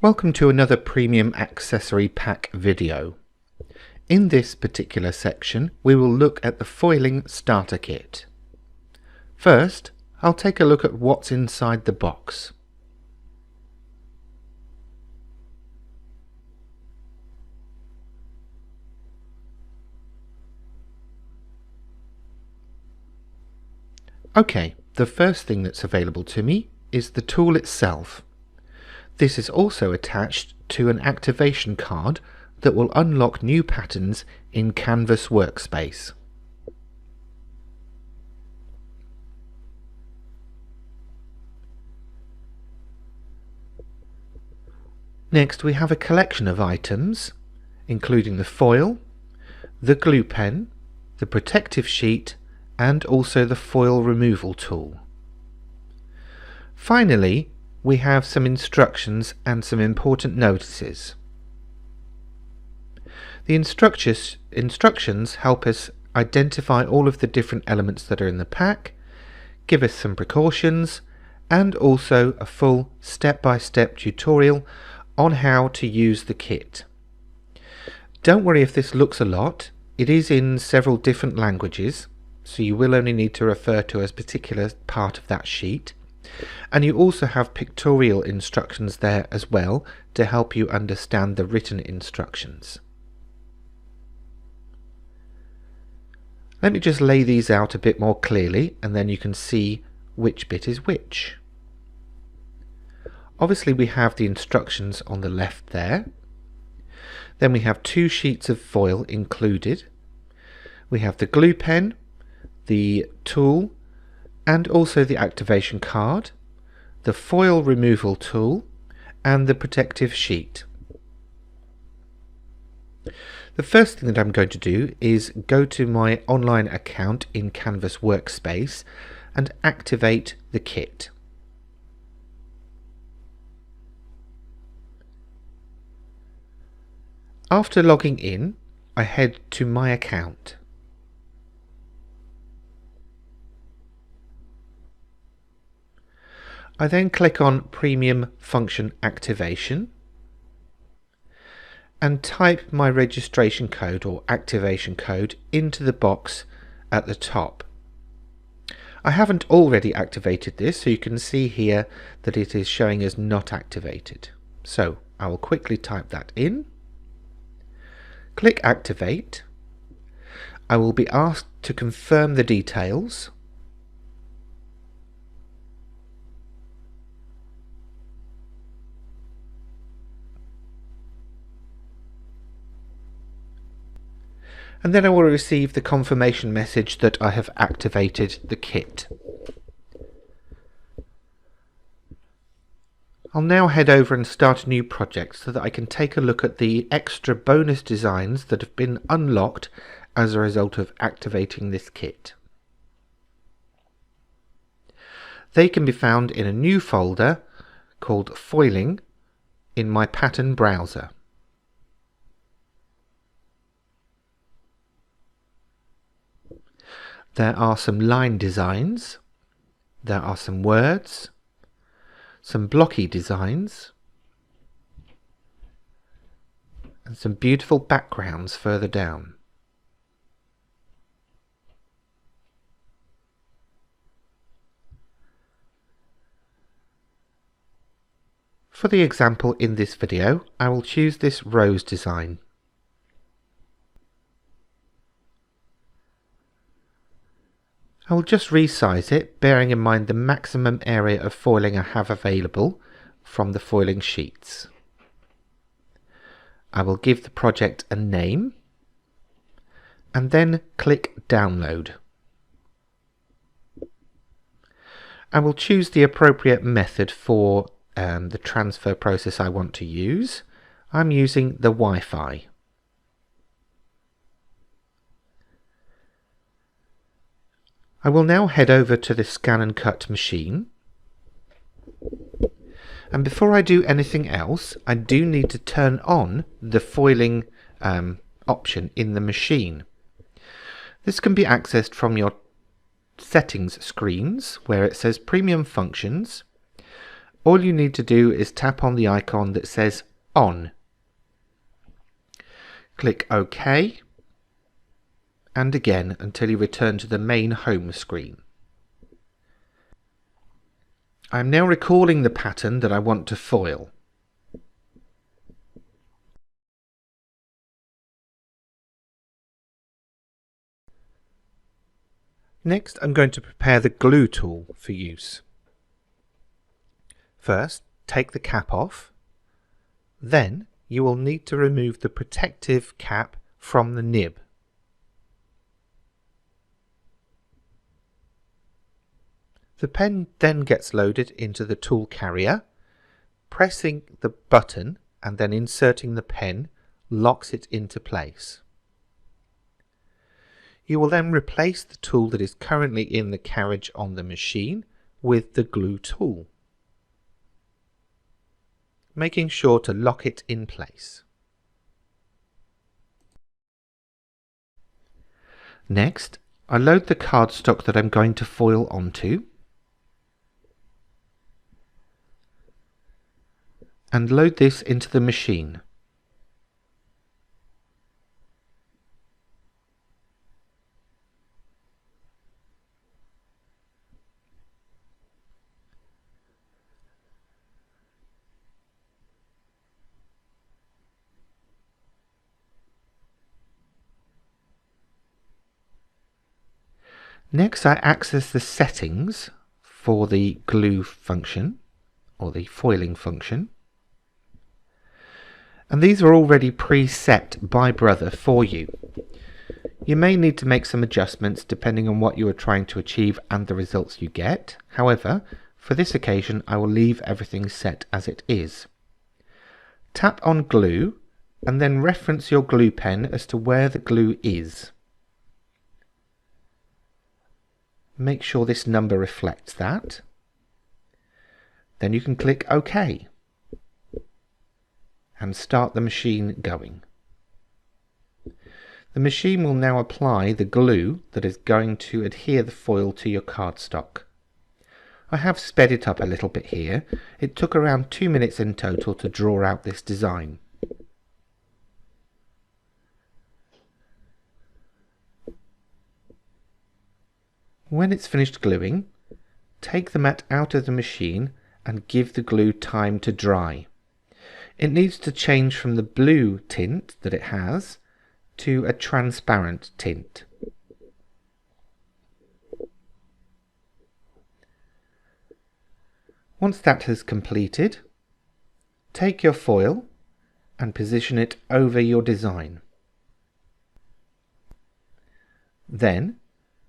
Welcome to another Premium Accessory Pack video. In this particular section we will look at the foiling starter kit. First, I'll take a look at what's inside the box. Okay, the first thing that's available to me is the tool itself. This is also attached to an activation card that will unlock new patterns in Canvas Workspace. Next we have a collection of items, including the foil, the glue pen, the protective sheet, and also the foil removal tool. Finally, we have some instructions and some important notices. The instructions help us identify all of the different elements that are in the pack, give us some precautions, and also a full step-by-step tutorial on how to use the kit. Don't worry if this looks a lot. It is in several different languages, so you will only need to refer to a particular part of that sheet. And you also have pictorial instructions there as well to help you understand the written instructions. Let me just lay these out a bit more clearly and then you can see which bit is which. Obviously we have the instructions on the left there. Then we have two sheets of foil included. We have the glue pen, the tool, and also the activation card, the foil removal tool, and the protective sheet. The first thing that I'm going to do is go to my online account in Canvas Workspace and activate the kit. After logging in, I head to my account. I then click on Premium Function Activation and type my registration code or activation code into the box at the top. I haven't already activated this, so you can see here that it is showing as not activated. So I will quickly type that in, click Activate. I will be asked to confirm the details. And then I will receive the confirmation message that I have activated the kit. I'll now head over and start a new project so that I can take a look at the extra bonus designs that have been unlocked as a result of activating this kit. They can be found in a new folder called Foiling in my pattern browser. There are some line designs, there are some words, some blocky designs, and some beautiful backgrounds further down. For the example in this video, I will choose this rose design. I will just resize it, bearing in mind the maximum area of foiling I have available from the foiling sheets. I will give the project a name and then click Download. I will choose the appropriate method for the transfer process I want to use. I'm using the Wi-Fi. I will now head over to the scan and cut machine, and before I do anything else I do need to turn on the foiling option in the machine. This can be accessed from your settings screens where it says Premium Functions, All you need to do is tap on the icon that says On. Click OK, and again until you return to the main home screen. I am now recalling the pattern that I want to foil. Next, I'm going to prepare the glue tool for use. First, take the cap off. Then you will need to remove the protective cap from the nib. The pen then gets loaded into the tool carrier. Pressing the button and then inserting the pen locks it into place. You will then replace the tool that is currently in the carriage on the machine with the glue tool, making sure to lock it in place. Next, I load the cardstock that I'm going to foil onto and load this into the machine. Next, I access the settings for the glue function or the foiling function, and these are already preset by Brother for you. You may need to make some adjustments depending on what you are trying to achieve and the results you get. However, for this occasion I will leave everything set as it is. Tap on glue and then reference your glue pen as to where the glue is. Make sure this number reflects that. Then you can click OK and start the machine going. The machine will now apply the glue that is going to adhere the foil to your cardstock. I have sped it up a little bit here. It took around 2 minutes in total to draw out this design. When it's finished gluing, take the mat out of the machine and give the glue time to dry. It needs to change from the blue tint that it has to a transparent tint. Once that has completed, take your foil and position it over your design. Then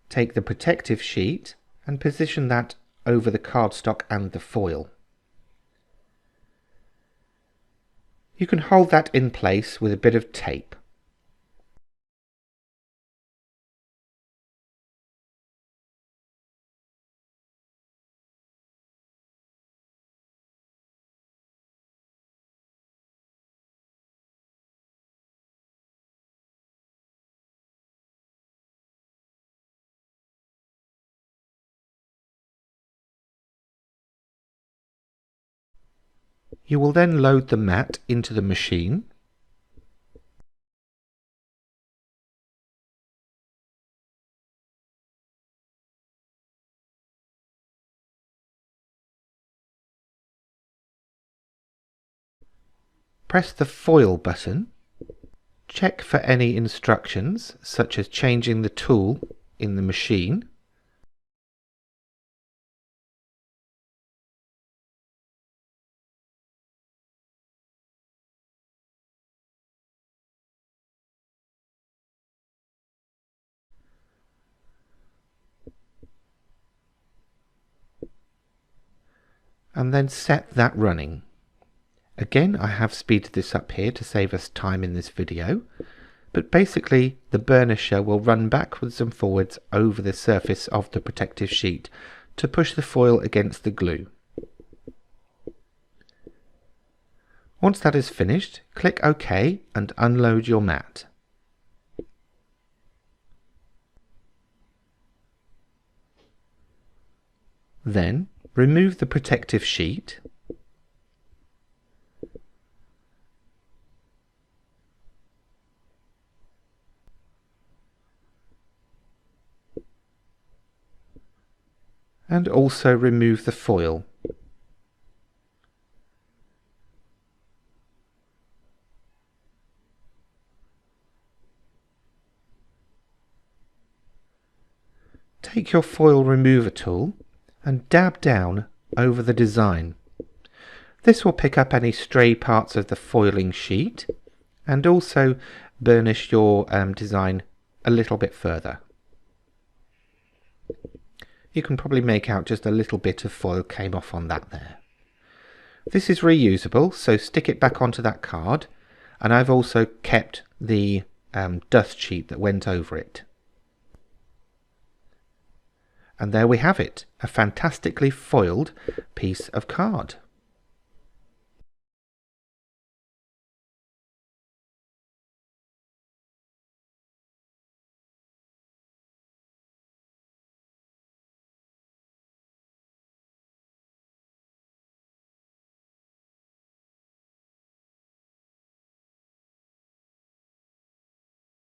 take the protective sheet and position that over the cardstock and the foil. You can hold that in place with a bit of tape. You will then load the mat into the machine. Press the foil button. Check for any instructions, such as changing the tool in the machine. And then set that running. Again, I have speeded this up here to save us time in this video, but basically the burnisher will run backwards and forwards over the surface of the protective sheet to push the foil against the glue. Once that is finished, click OK and unload your mat. Then remove the protective sheet and also remove the foil. Take your foil remover tool and dab down over the design. This will pick up any stray parts of the foiling sheet and also burnish your design a little bit further. You can probably make out just a little bit of foil came off on that there. This is reusable, so stick it back onto that card, and I've also kept the dust sheet that went over it. And there we have it, a fantastically foiled piece of card.